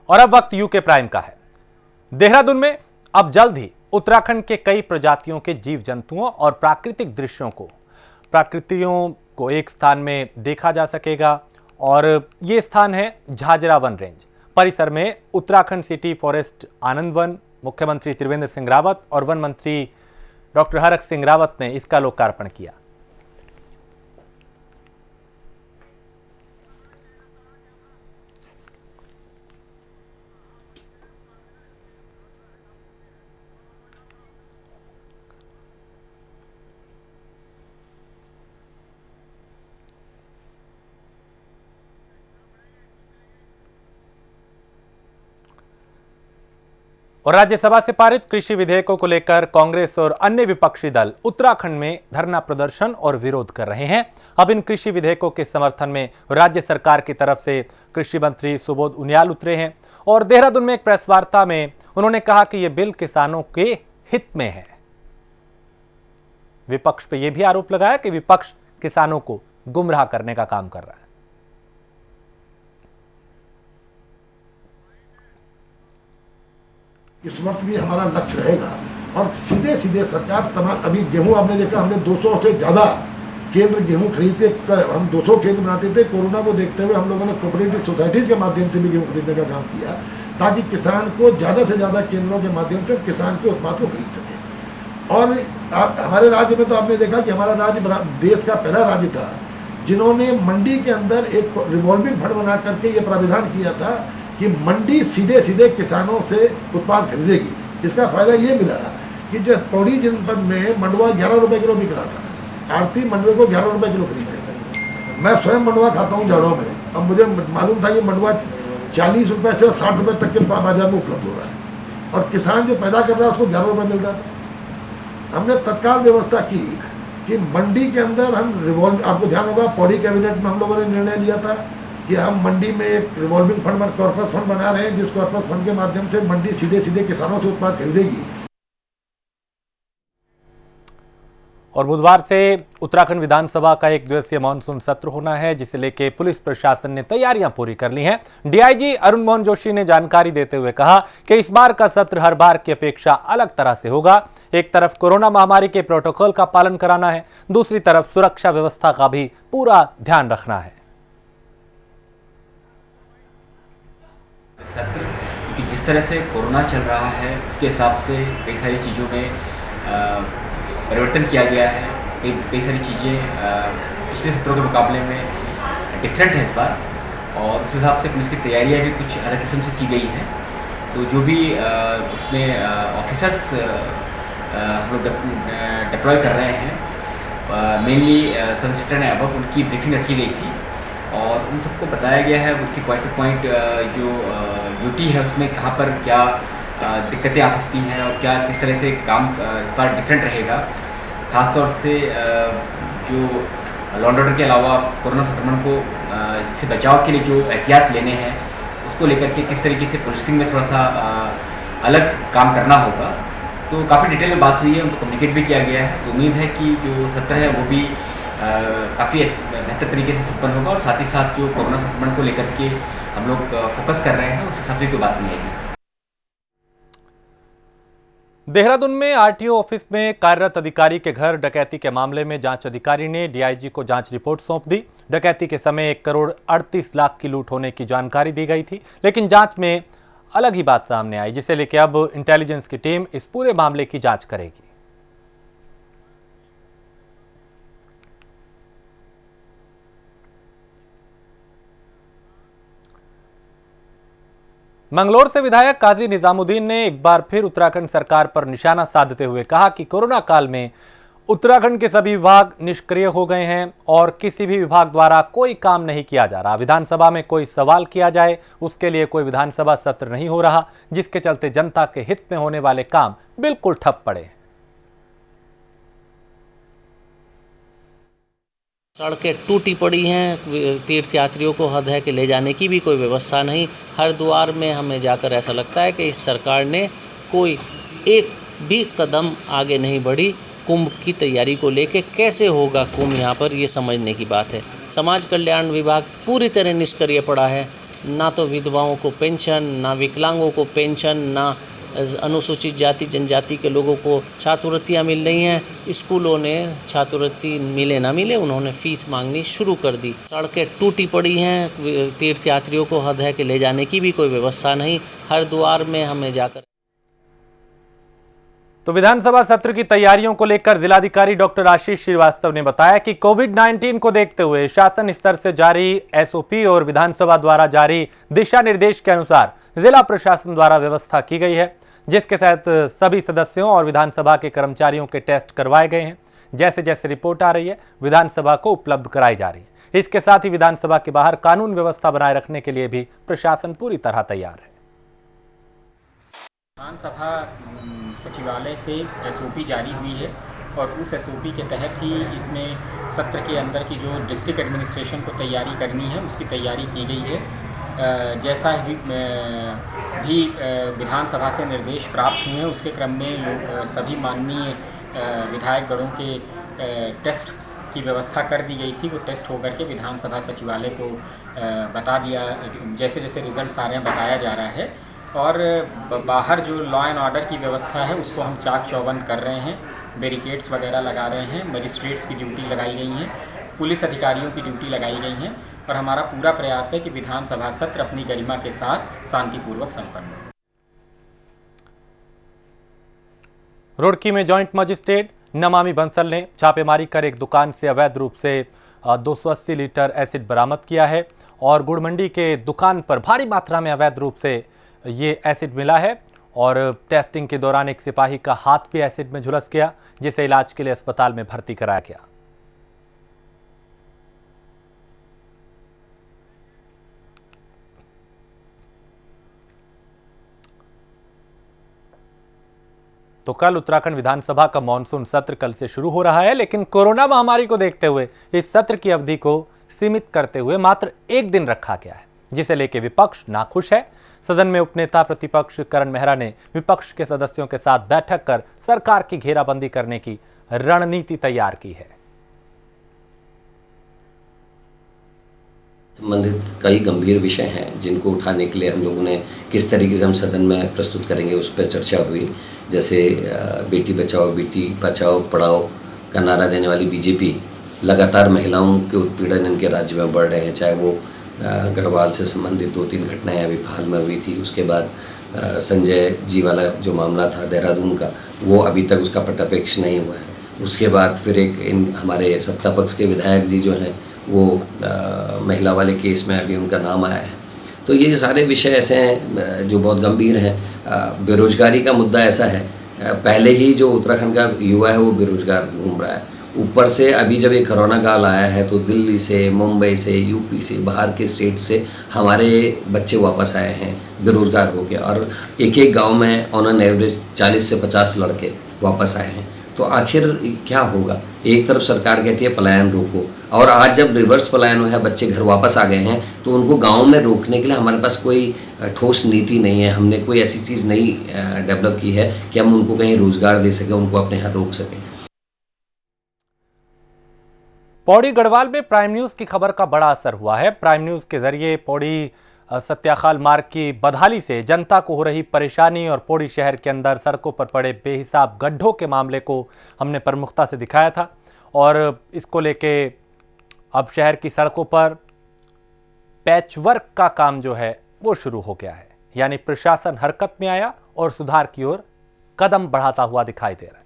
और अब वक्त यूके प्राइम का है। देहरादून में अब जल्द ही उत्तराखंड के कई प्रजातियों के जीव जंतुओं और प्राकृतिक दृश्यों को एक स्थान में देखा जा सकेगा और ये स्थान है झाझरा वन रेंज परिसर में। उत्तराखंड सिटी फॉरेस्ट आनंद वन, मुख्यमंत्री त्रिवेंद्र सिंह रावत और वन मंत्री डॉक्टर हरक सिंह रावत ने इसका लोकार्पण किया। और राज्यसभा से पारित कृषि विधेयकों को लेकर कांग्रेस और अन्य विपक्षी दल उत्तराखंड में धरना प्रदर्शन और विरोध कर रहे हैं। अब इन कृषि विधेयकों के समर्थन में राज्य सरकार की तरफ से कृषि मंत्री सुबोध उनियाल उतरे हैं और देहरादून में एक प्रेस वार्ता में उन्होंने कहा कि यह बिल किसानों के हित में है। विपक्ष पर यह भी आरोप लगाया कि विपक्ष किसानों को गुमराह करने का काम कर रहा है। इस वक्त भी हमारा लक्ष्य रहेगा और सीधे सीधे सरकार तमाम, अभी गेहूं आपने देखा, हमने 200 से ज्यादा केंद्र गेहूं खरीद के हम 200 केंद्र बनाते थे। कोरोना को देखते हुए हम लोगों ने कोऑपरेटिव सोसाइटीज के माध्यम से भी गेहूं खरीदने का काम किया ताकि किसान को ज्यादा से ज्यादा केंद्रों के माध्यम से किसान के उत्पाद को खरीद सके। और हमारे राज्य में तो आपने देखा कि हमारा राज्य देश का पहला राज्य था जिन्होंने मंडी के अंदर एक रिवॉल्विंग फंड बना करके ये प्राविधान किया था कि मंडी सीधे सीधे किसानों से उत्पाद खरीदेगी। इसका फायदा ये मिला कि जो पौड़ी जनपद में मंडुआ 11 रुपए किलो बिक रहा था, आरती मंडुए को 11 रुपए किलो खरीद रहे थे। मैं स्वयं मंडुआ खाता हूँ जाड़ों में, अब मुझे मालूम था कि मंडुआ 40 रुपए से 60 रुपए तक के बाजार में उपलब्ध हो रहा है और किसान जो पैदा कर रहा है उसको 11 रुपए मिल रहा था। हमने तत्काल व्यवस्था की कि मंडी के अंदर हम आपको ध्यान होगा पौड़ी कैबिनेट में हम लोगों ने निर्णय लिया था कि हम मंडी में एक रिवॉल्विंग फंड कॉर्पस फंड बना रहे हैं जिस कॉर्पस फंड के माध्यम से मंडी सीधे सीधे किसानों से उत्पाद खरीदेगी। और बुधवार से उत्तराखंड विधानसभा का 1 दिवसीय मानसून सत्र होना है जिसे लेकर पुलिस प्रशासन ने तैयारियां पूरी कर ली हैं। डीआईजी अरुण मोहन जोशी ने जानकारी देते हुए कहा कि इस बार का सत्र हर बार की अपेक्षा अलग तरह से होगा। एक तरफ कोरोना महामारी के प्रोटोकॉल का पालन कराना है, दूसरी तरफ सुरक्षा व्यवस्था का भी पूरा ध्यान रखना है। सत्र क्योंकि जिस तरह से कोरोना चल रहा है उसके हिसाब से कई सारी चीज़ों में परिवर्तन किया गया है। कई सारी चीज़ें पिछले सत्रों के मुकाबले में डिफरेंट है इस बार और उस हिसाब से पुलिस की तैयारियां भी कुछ अलग किस्म से की गई हैं। तो जो भी उसमें ऑफिसर्स हम लोग डिप्लॉय कर रहे हैं, मेनली सब इंस्पेक्टर ने अब उनकी ब्रीफिंग रखी गई थी और उन सबको बताया गया है उनकी पॉइंट टू पॉइंट जो ड्यूटी है उसमें कहाँ पर क्या दिक्कतें आ सकती हैं और क्या किस तरह से काम इस बार डिफरेंट रहेगा। ख़ासतौर से जो लॉ एंड ऑर्डर के अलावा कोरोना संक्रमण को से बचाव के लिए जो एहतियात लेने हैं उसको लेकर के किस तरीके से पुलिसिंग में थोड़ा सा अलग काम करना होगा। तो काफ़ी डिटेल में बात हुई है, उनको कम्युनिकेट भी किया गया है। तो उम्मीद है कि जो सत्र है वो भी काफ़ी बेहतर तरीके से संपन्न होगा और साथ ही साथ जो कोरोना संक्रमण को लेकर के हम लोग फोकस कर रहे हैं उस हिसाब से कोई बात नहीं आएगी। देहरादून में आरटीओ ऑफिस में कार्यरत अधिकारी के घर डकैती के मामले में जांच अधिकारी ने डीआईजी को जांच रिपोर्ट सौंप दी। डकैती के समय 1 करोड़ 38 लाख की लूट होने की जानकारी दी गई थी, लेकिन जांच में अलग ही बात सामने आई जिसे लेकर अब इंटेलिजेंस की टीम इस पूरे मामले की जांच करेगी। मंगलौर से विधायक काजी निजामुद्दीन ने एक बार फिर उत्तराखंड सरकार पर निशाना साधते हुए कहा कि कोरोना काल में उत्तराखंड के सभी विभाग निष्क्रिय हो गए हैं और किसी भी विभाग द्वारा कोई काम नहीं किया जा रहा। विधानसभा में कोई सवाल किया जाए उसके लिए कोई विधानसभा सत्र नहीं हो रहा, जिसके चलते जनता के हित में होने वाले काम बिल्कुल ठप पड़े हैं। सड़कें टूटी पड़ी हैं, तीर्थ यात्रियों को हद है कि ले जाने की भी कोई व्यवस्था नहीं। हरिद्वार में हमें जाकर ऐसा लगता है कि इस सरकार ने कोई एक भी कदम आगे नहीं बढ़ी। कुंभ की तैयारी को लेके कैसे होगा कुंभ यहाँ पर, ये समझने की बात है। समाज कल्याण विभाग पूरी तरह निष्क्रिय पड़ा है। ना तो विधवाओं को पेंशन, ना विकलांगों को पेंशन, ना अनुसूचित जाति जनजाति के लोगों को छात्रवृत्तियाँ मिल रही हैं। स्कूलों ने छात्रवृत्ति मिले ना मिले, उन्होंने फ़ीस मांगनी शुरू कर दी। सड़कें टूटी पड़ी हैं, तीर्थयात्रियों को हद है कि ले जाने की भी कोई व्यवस्था नहीं। हरिद्वार में हमें जाकर तो विधानसभा सत्र की तैयारियों को लेकर जिलाधिकारी डॉक्टर आशीष श्रीवास्तव ने बताया कि कोविड-19 को देखते हुए शासन स्तर से जारी एसओपी और विधानसभा द्वारा जारी दिशा निर्देश के अनुसार जिला प्रशासन द्वारा व्यवस्था की गई है, जिसके तहत सभी सदस्यों और विधानसभा के कर्मचारियों के टेस्ट करवाए गए हैं। जैसे जैसे रिपोर्ट आ रही है विधानसभा को उपलब्ध कराई जा रही है। इसके साथ ही विधानसभा के बाहर कानून व्यवस्था बनाए रखने के लिए भी प्रशासन पूरी तरह तैयार है। विधानसभा सचिवालय से एसओपी जारी हुई है और उस एसओपी के तहत ही इसमें सत्र के अंदर की जो डिस्ट्रिक्ट एडमिनिस्ट्रेशन को तैयारी करनी है उसकी तैयारी की गई है। जैसा भी विधानसभा से निर्देश प्राप्त हुए हैं उसके क्रम में सभी माननीय विधायकगणों के टेस्ट की व्यवस्था कर दी गई थी। वो टेस्ट होकर के विधानसभा सचिवालय को बता दिया, जैसे जैसे रिजल्ट्स आ रहे हैं बताया जा रहा है। और बाहर जो लॉ एंड ऑर्डर की व्यवस्था है उसको हम चाक चौबंद कर रहे हैं, बैरिकेड्स वगैरह लगा रहे हैं, मजिस्ट्रेट्स की ड्यूटी लगाई गई हैं, पुलिस अधिकारियों की ड्यूटी लगाई गई हैं और हमारा पूरा प्रयास है कि विधानसभा सत्र अपनी गरिमा के साथ शांतिपूर्वक संपन्न हो। रुड़की में जॉइंट मजिस्ट्रेट नमामि बंसल ने छापेमारी कर एक दुकान से अवैध रूप से 280 लीटर एसिड बरामद किया है और गुड़ मंडी के दुकान पर भारी मात्रा में अवैध रूप से ये एसिड मिला है और टेस्टिंग के दौरान एक सिपाही का हाथ भी एसिड में झुलस गया, जिसे इलाज के लिए अस्पताल में भर्ती कराया गया। तो कल उत्तराखंड विधानसभा का मॉनसून सत्र कल से शुरू हो रहा है, लेकिन कोरोना महामारी को देखते हुए इस सत्र की अवधि को सीमित करते हुए मात्र एक दिन रखा गया है, जिसे लेकर विपक्ष नाखुश है। सदन में उपनेता प्रतिपक्ष करण मेहरा ने विपक्ष के सदस्यों के साथ बैठक कर सरकार की घेराबंदी करने की रणनीति तैयार की है। संबंधित कई गंभीर विषय हैं जिनको उठाने के लिए हम लोगों ने किस तरीके से हम सदन में प्रस्तुत करेंगे उस पर चर्चा हुई। जैसे बेटी बचाओ बेटी पढ़ाओ का नारा देने वाली बीजेपी लगातार महिलाओं के उत्पीड़न इनके राज्य में बढ़ रहे हैं, चाहे वो गढ़वाल से संबंधित 2-3 घटनाएं अभी हाल में हुई थी। उसके बाद संजय जी वाला जो मामला था देहरादून का, वो अभी तक उसका पटापेक्ष नहीं हुआ है। उसके बाद फिर एक हमारे सत्ता पक्ष के विधायक जी जो हैं वो महिला वाले केस में अभी उनका नाम आया है। तो ये सारे विषय ऐसे हैं जो बहुत गंभीर हैं। बेरोजगारी का मुद्दा ऐसा है, पहले ही जो उत्तराखंड का युवा है वो बेरोजगार घूम रहा है, ऊपर से अभी जब ये कोरोना काल आया है तो दिल्ली से, मुंबई से, यूपी से, बाहर के स्टेट से हमारे बच्चे वापस आए हैं बेरोजगार हो के, और एक एक गांव में ऑन एन एवरेज 40 से 50 लड़के वापस आए हैं। तो आखिर क्या होगा? एक तरफ सरकार कहती है पलायन रोको, और आज जब रिवर्स पलायन है, बच्चे घर वापस आ गए हैं, तो उनको गांव में रोकने के लिए हमारे पास कोई ठोस नीति नहीं है। हमने कोई ऐसी चीज़ नहीं डेवलप की है कि हम उनको कहीं रोजगार दे सकें, उनको अपने यहाँ रोक सकें। पौड़ी गढ़वाल में प्राइम न्यूज की खबर का बड़ा असर हुआ है। प्राइम न्यूज के जरिए पौड़ी सत्याखाल मार्ग की बदहाली से जनता को हो रही परेशानी और पौड़ी शहर के अंदर सड़कों पर पड़े बेहिसाब गड्ढों के मामले को हमने प्रमुखता से दिखाया था, और इसको लेके अब शहर की सड़कों पर पैचवर्क का काम जो है वो शुरू हो गया है, यानी प्रशासन हरकत में आया और सुधार की ओर कदम बढ़ाता हुआ दिखाई दे रहा है।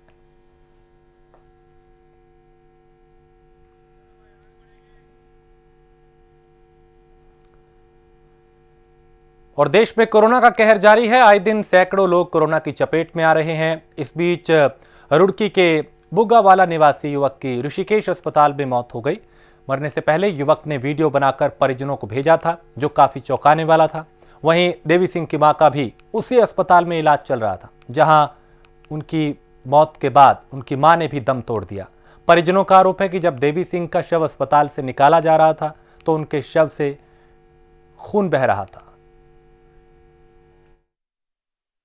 और देश में कोरोना का कहर जारी है। आए दिन सैकड़ों लोग कोरोना की चपेट में आ रहे हैं। इस बीच रुड़की के बुग्गावाला निवासी युवक की ऋषिकेश अस्पताल में मौत हो गई। मरने से पहले युवक ने वीडियो बनाकर परिजनों को भेजा था, जो काफी चौंकाने वाला था। वहीं देवी सिंह की मां का भी उसी अस्पताल में इलाज चल रहा था, जहां उनकी मौत के बाद उनकी मां ने भी दम तोड़ दिया। परिजनों का आरोप है कि जब देवी सिंह का शव अस्पताल से निकाला जा रहा था तो उनके शव से खून बह रहा था।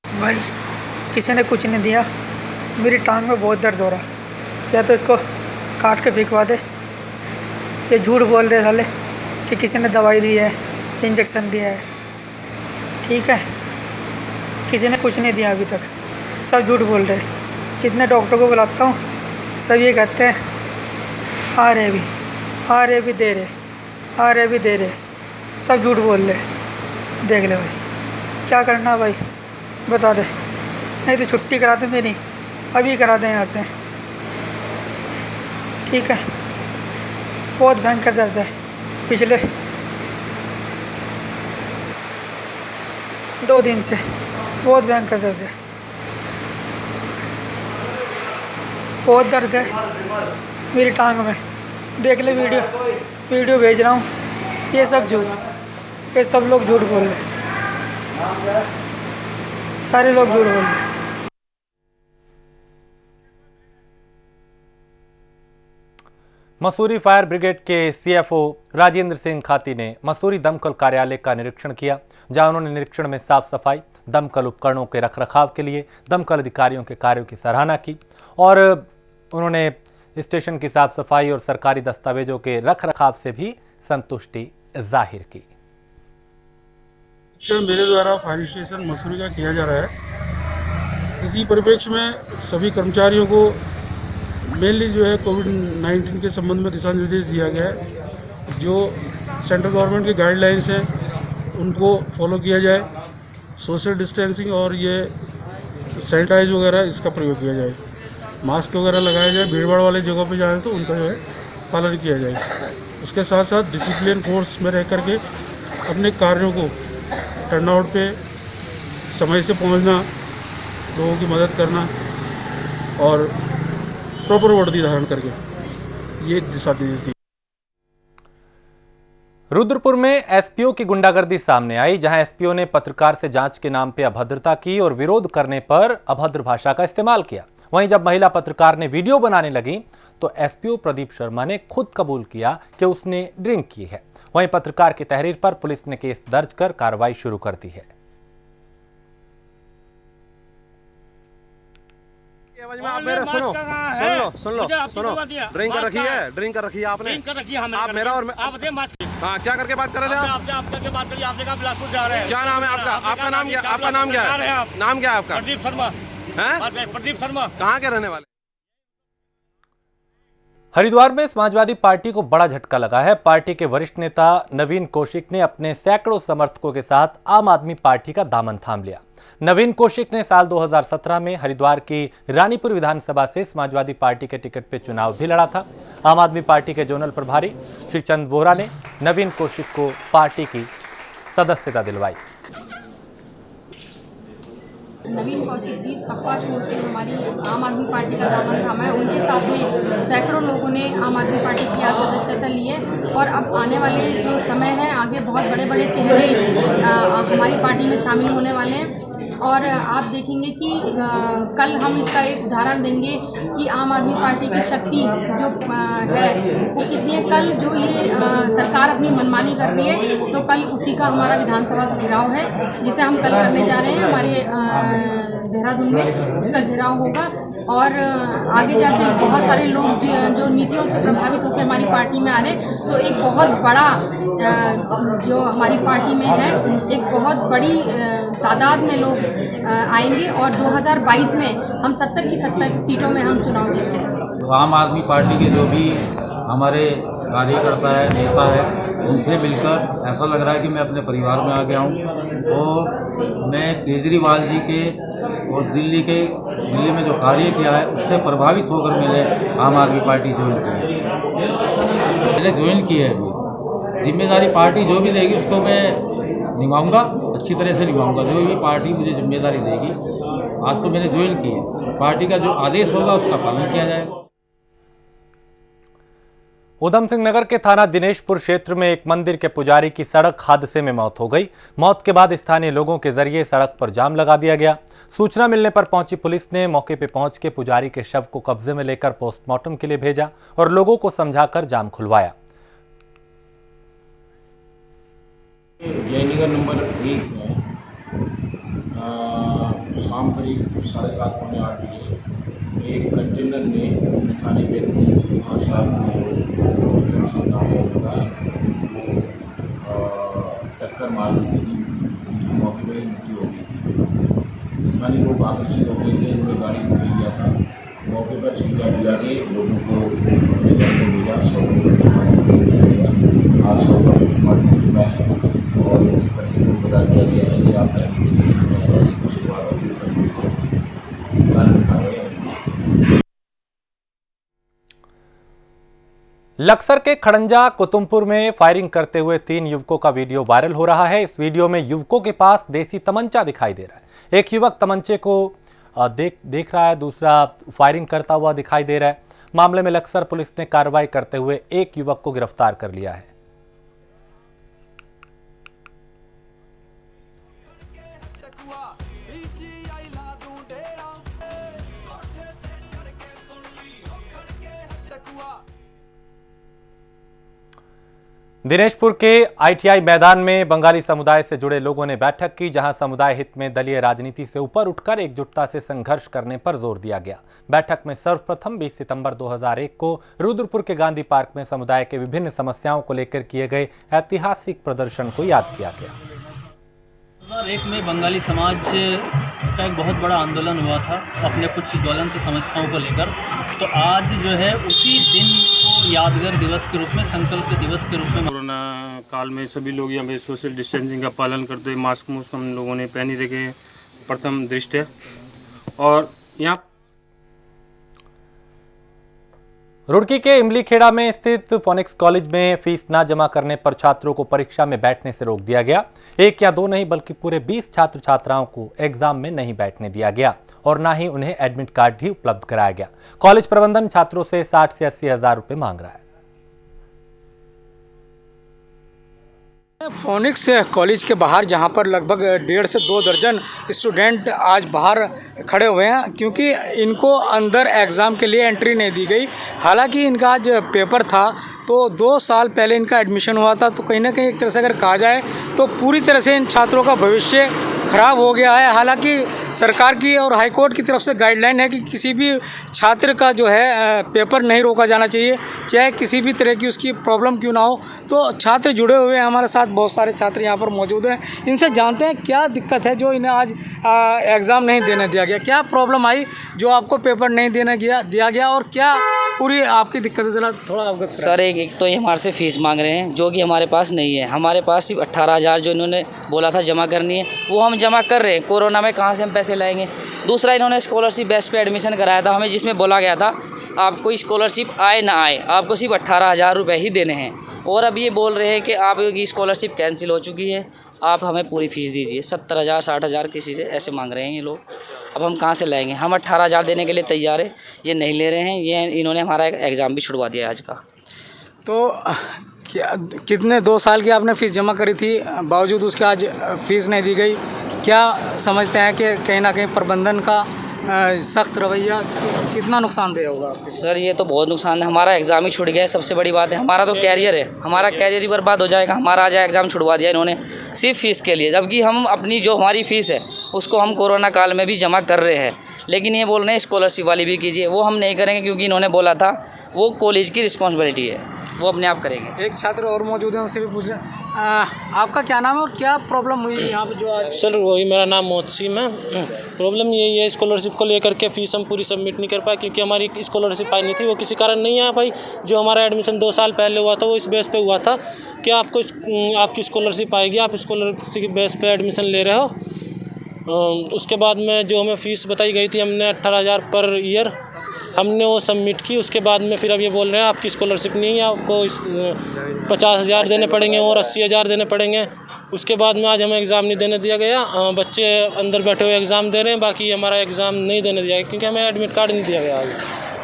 भाई किसी ने कुछ नहीं दिया, मेरी टांग में बहुत दर्द हो रहा, या तो इसको काट के फेंकवा दे। ये झूठ बोल रहे साले कि किसी ने दवाई दी है, इंजेक्शन दिया है, ठीक है। किसी ने कुछ नहीं दिया अभी तक, सब झूठ बोल रहे हैं। जितने डॉक्टर को बुलाता हूँ सब ये कहते हैं आ रहे भी, आ रहे भी दे रहे, आ रहे भी दे रहे, सब झूठ बोल रहे। देख ले भाई, क्या करना भाई बता दे, नहीं तो छुट्टी करा दे मेरी, अभी करा दें यहाँ से, ठीक है। बहुत भयंकर दर्द है, पिछले 2 दिन से बहुत भयंकर दर्द है, बहुत दर्द है मेरी टांग में। देख ले वीडियो भेज रहा हूँ, ये सब झूठ, ये सब लोग झूठ बोल रहे, सारे लोग झूठ बोल रहे। मसूरी फायर ब्रिगेड के सीएफओ राजेंद्र सिंह खाती ने मसूरी दमकल कार्यालय का निरीक्षण किया, जहां उन्होंने निरीक्षण में साफ सफाई, दमकल उपकरणों के रखरखाव के लिए दमकल अधिकारियों के कार्यों की सराहना की और उन्होंने स्टेशन की साफ सफाई और सरकारी दस्तावेजों के रखरखाव से भी संतुष्टि जाहिर की। मेरे द्वारा फायर स्टेशन मसूरी का किया जा रहा है। इसी परिप्रेक्ष्य में सभी कर्मचारियों को मेनली जो है कोविड-19 के संबंध में दिशा निर्देश दिया गया है। जो सेंट्रल गवर्नमेंट की गाइडलाइंस हैं उनको फॉलो किया जाए, सोशल डिस्टेंसिंग और ये सैनिटाइज वगैरह इसका प्रयोग किया जाए, मास्क वगैरह लगाया जाए, भीड़भाड़ वाले जगहों पे जाए तो उनका जो है पालन किया जाए। उसके साथ साथ डिसिप्लिन फोर्स में रह करके अपने कार्यों को टर्नआउट पे समय से पहुंचना, लोगों की मदद करना और प्रॉपर वर्दी धारण करके ये दिशा निर्देश दी। रुद्रपुर में एसपीओ की गुंडागर्दी सामने आई, जहां एसपीओ ने पत्रकार से जांच के नाम पे अभद्रता की और विरोध करने पर अभद्र भाषा का इस्तेमाल किया। वहीं जब महिला पत्रकार ने वीडियो बनाने लगी तो एसपीओ प्रदीप शर्मा ने खुद कबूल किया कि उसने ड्रिंक की है। वहीं पत्रकार की तहरीर पर पुलिस ने केस दर्ज कर कार्रवाई शुरू कर दी है। आप मेरा सुनो, ड्रिंक कर रखी है आपने, आप मेरा और हाँ क्या करके बात कर रहे थे आप? आपके बात करिए, आपने कहा बिलासपुर जा रहे हैं। क्या नाम है आपका? आपका नाम क्या? आपका नाम क्या है? नाम क्या है आपका? प्रदीप शर्मा है। प्रदीप शर्मा कहाँ के रहने वाले? हरिद्वार में समाजवादी पार्टी को बड़ा झटका लगा है। पार्टी के वरिष्ठ नेता नवीन कौशिक ने अपने सैकड़ों समर्थकों के साथ आम आदमी पार्टी का दामन थाम लिया। नवीन कौशिक ने साल 2017 में हरिद्वार की रानीपुर विधानसभा से समाजवादी पार्टी के टिकट पर चुनाव भी लड़ा था। आम आदमी पार्टी के जोनल प्रभारी श्री चंद वोहरा ने नवीन कौशिक को पार्टी की सदस्यता दिलवाई। नवीन कौशिक जी सपा छोड़ के हमारी आम आदमी पार्टी का दामन थामा है। उनके साथ में सैकड़ों लोगों ने आम आदमी पार्टी की आज सदस्यता ली है और अब आने वाले जो समय है आगे बहुत बड़े बड़े चेहरे हमारी पार्टी में शामिल होने वाले हैं और आप देखेंगे कि कल हम इसका एक उदाहरण देंगे कि आम आदमी पार्टी की शक्ति जो है वो कितनी है। कल जो ये सरकार अपनी मनमानी कर रही है तो कल उसी का हमारा विधानसभा का घेराव है जिसे हम कल करने जा रहे हैं। हमारे देहरादून में इसका घेराव होगा और आगे जाके बहुत सारे लोग जो नीतियों से प्रभावित होकर हमारी पार्टी में आ रहे तो एक बहुत बड़ा जो हमारी पार्टी में है एक बहुत बड़ी तादाद में लोग आएंगे और 2022 में हम 70 की 70 सीटों में हम चुनाव जीतेंगे। तो आम आदमी पार्टी के जो भी हमारे कार्यकर्ता है, नेता है, उनसे मिलकर ऐसा लग रहा है कि मैं अपने परिवार में आ गया हूँ और मैं केजरीवाल जी के और दिल्ली में जो कार्य किया है उससे प्रभावित होकर मैंने आम आदमी पार्टी ज्वाइन की है। मैंने ज्वाइन की है, अभी जिम्मेदारी पार्टी जो भी देगी उसको मैं निभाऊंगा, अच्छी तरह से निभाऊंगा। जो भी पार्टी मुझे जिम्मेदारी देगी, आज तो मैंने ज्वाइन की है, पार्टी का जो आदेश होगा उसका पालन किया जाएगा। उधम सिंह नगर के थाना दिनेशपुर क्षेत्र में एक मंदिर के पुजारी की सड़क हादसे में मौत हो गई। मौत के बाद स्थानीय लोगों के जरिए सड़क पर जाम लगा दिया गया। सूचना मिलने पर पहुंची पुलिस ने मौके पर पहुंच के पुजारी के शव को कब्जे में लेकर पोस्टमार्टम के लिए भेजा और लोगों को समझाकर जाम खुलवाया। जयनगर नंबर 1 में शाम करीब 7:30 पौने 8 बजे एक कंटेनर ने स्थानीय व्यक्ति साहब को टक्कर टक्कर मार दी थी, उनकी मौके पर ही मृत्यु हो गई थी। स्थानीय लोग आकर्षित हो गए थे, उन्होंने गाड़ी को भेज दिया था, मौके पर छिड़का बुझा के लोगों को अपने घर को भेजा। 100 को पोस्टमार्टम किया गया। आज 100 का पोस्टमार्टम हो चुका है और उनके परिजनों को बता दिया गया है कि आप उसके बाद लक्सर के खड़ंजा कुतुमपुर में फायरिंग करते हुए 3 युवकों का वीडियो वायरल हो रहा है। इस वीडियो में युवकों के पास देसी तमंचा दिखाई दे रहा है। एक युवक तमंचे को देख रहा है, दूसरा फायरिंग करता हुआ दिखाई दे रहा है। मामले में लक्सर पुलिस ने कार्रवाई करते हुए एक युवक को गिरफ्तार कर लिया है। दिनेशपुर के ITI मैदान में बंगाली समुदाय से जुड़े लोगों ने बैठक की, जहां समुदाय हित में दलीय राजनीति से ऊपर उठकर एकजुटता से संघर्ष करने पर जोर दिया गया। बैठक में सर्वप्रथम 20 सितंबर 2001 को रुद्रपुर के गांधी पार्क में समुदाय के विभिन्न समस्याओं को लेकर किए गए ऐतिहासिक प्रदर्शन को याद किया गया। 2001 में बंगाली समाज का एक बहुत बड़ा आंदोलन हुआ था अपने कुछ ज्वलंत समस्याओं को लेकर। तो आज जो है उसी दिन को यादगार दिवस के रूप में, संकल्प दिवस के रूप में, कोरोना काल में सभी लोग यहाँ पे सोशल डिस्टेंसिंग का पालन करते हुए मास्क हम लोगों ने पहनी रखे प्रथम दृष्टया। और यहाँ रुड़की के इमलीखेड़ा में स्थित फोनिक्स कॉलेज में फीस न जमा करने पर छात्रों को परीक्षा में बैठने से रोक दिया गया। 1 या 2 नहीं बल्कि पूरे 20 छात्र छात्राओं को एग्जाम में नहीं बैठने दिया गया और न ही उन्हें एडमिट कार्ड भी उपलब्ध कराया गया। कॉलेज प्रबंधन छात्रों से 60 से 80 हजार रुपए मांग रहा है। फोनिक्स कॉलेज के बाहर जहां पर लगभग 1.5 से 2 दर्जन स्टूडेंट आज बाहर खड़े हुए हैं, क्योंकि इनको अंदर एग्ज़ाम के लिए एंट्री नहीं दी गई। हालांकि इनका आज पेपर था, तो 2 साल पहले इनका एडमिशन हुआ था। तो कहीं ना कहीं एक तरह से अगर कहा जाए तो पूरी तरह से इन छात्रों का भविष्य ख़राब हो गया है। हालांकि सरकार की और हाई कोर्ट की तरफ से गाइडलाइन है कि किसी भी छात्र का जो है पेपर नहीं रोका जाना चाहिए, चाहे किसी भी तरह की उसकी प्रॉब्लम क्यों ना हो। तो छात्र जुड़े हुए हैं हमारे साथ, बहुत सारे छात्र यहाँ पर मौजूद हैं। इनसे जानते हैं क्या दिक्कत है जो इन्हें आज एग्ज़ाम नहीं देने दिया गया, क्या प्रॉब्लम आई जो आपको पेपर नहीं देने दिया गया, और क्या पूरी आपकी दिक्कत है, ज़रा थोड़ा अवगत करें। सर एक तो ये हमारे से फ़ीस मांग रहे हैं जो कि हमारे पास नहीं है। हमारे पास सिर्फ 18,000 जो इन्होंने बोला था जमा करनी है, वो हम जमा कर रहे हैं। कोरोना में कहाँ से हम पैसे लाएंगे। दूसरा, इन्होंने स्कॉलरशिप बेस पे एडमिशन कराया था हमें, जिसमें बोला गया था आपको स्कॉलरशिप आए ना आए आपको सिर्फ 18,000 रुपये ही देने हैं। और अब ये बोल रहे हैं कि आपकी स्कॉलरशिप कैंसिल हो चुकी है, आप हमें पूरी फ़ीस दीजिए। 70,000 60,000 किसी से ऐसे मांग रहे हैं ये लोग। अब हम कहाँ से लाएंगे। हम 18,000 देने के लिए तैयार है, ये नहीं ले रहे हैं। ये इन्होंने हमारा एग्ज़ाम भी छुड़वा दिया आज का। तो कितने 2 साल की आपने फ़ीस जमा करी थी, बावजूद उसके आज फ़ीस नहीं दी गई। क्या समझते हैं कि कहीं ना कहीं प्रबंधन का सख्त रवैया कितना नुकसानदेह होगा आपके? सर ये तो बहुत नुकसान है। हमारा एग्ज़ाम ही छूट गया है, सबसे बड़ी बात है। हमारा तो कैरियर है, हमारा कैरियर ही बर्बाद हो जाएगा। हमारा आज एग्ज़ाम छुड़वा दिया इन्होंने सिर्फ फ़ीस के लिए, जबकि हम अपनी जो हमारी फ़ीस है उसको हम कोरोना काल में भी जमा कर रहे हैं। लेकिन ये बोल रहे हैं स्कॉलरशिप वाली भी कीजिए, वो हम नहीं करेंगे क्योंकि इन्होंने बोला था वो कॉलेज की रिस्पॉन्सिबिलिटी है, वो अपने आप करेंगे। एक छात्र और मौजूद है, उनसे भी पूछ लें। आपका क्या नाम है और क्या प्रॉब्लम हुई यहाँ पर जो आज? सर वही मेरा नाम मोहसिन है। प्रॉब्लम यही है, स्कॉलरशिप को लेकर के फ़ीस हम पूरी सबमिट नहीं कर पाए क्योंकि हमारी स्कॉलरशिप आई नहीं थी। वो किसी कारण नहीं आ पाई। जो हमारा एडमिशन 2 साल पहले हुआ था वो इस बेस पे हुआ था कि आपको आपकी स्कॉलरशिप आएगी, आप स्कॉलरशिप बेस पे एडमिशन ले रहे हो। उसके बाद में जो हमें फ़ीस बताई गई थी, हमने 18,000 पर ईयर हमने वो सबमिट की। उसके बाद में फिर अब ये बोल रहे हैं आपकी स्कॉलरशिप नहीं है, आपको 50,000 देने पड़ेंगे और 80,000 देने पड़ेंगे। उसके बाद में आज हमें एग्ज़ाम नहीं देने दिया गया। बच्चे अंदर बैठे हुए एग्ज़ाम दे रहे हैं, बाकी हमारा एग्ज़ाम नहीं देने दिया गया क्योंकि हमें एडमिट कार्ड नहीं दिया गया। आज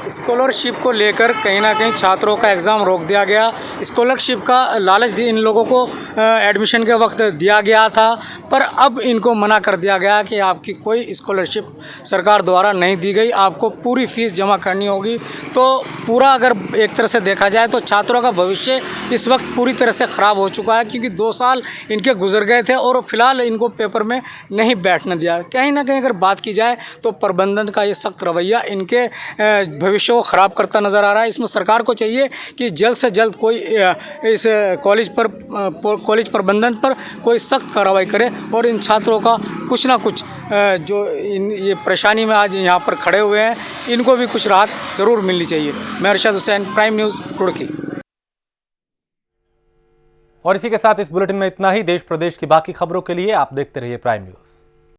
स्कॉलरशिप को लेकर कहीं ना कहीं छात्रों का एग्ज़ाम रोक दिया गया। स्कॉलरशिप का लालच इन लोगों को एडमिशन के वक्त दिया गया था, पर अब इनको मना कर दिया गया कि आपकी कोई स्कॉलरशिप सरकार द्वारा नहीं दी गई, आपको पूरी फ़ीस जमा करनी होगी। तो पूरा अगर एक तरह से देखा जाए तो छात्रों का भविष्य इस वक्त पूरी तरह से ख़राब हो चुका है, क्योंकि 2 साल इनके गुजर गए थे और फिलहाल इनको पेपर में नहीं बैठने दिया। कहीं ना कहीं अगर बात की जाए तो प्रबंधन का ये सख्त रवैया इनके भविष्य को ख़राब करता नज़र आ रहा है। इसमें सरकार को चाहिए कि जल्द से जल्द कोई इस कॉलेज प्रबंधन पर कोई सख्त कार्रवाई करे और इन छात्रों का कुछ ना कुछ जो ये परेशानी में आज यहाँ पर खड़े हुए हैं, इनको भी कुछ राहत ज़रूर मिलनी चाहिए। मैं अरशद हुसैन, प्राइम न्यूज़, रुड़की। और इसी के साथ इस बुलेटिन में इतना ही। देश प्रदेश की बाकी खबरों के लिए आप देखते रहिए प्राइम न्यूज़।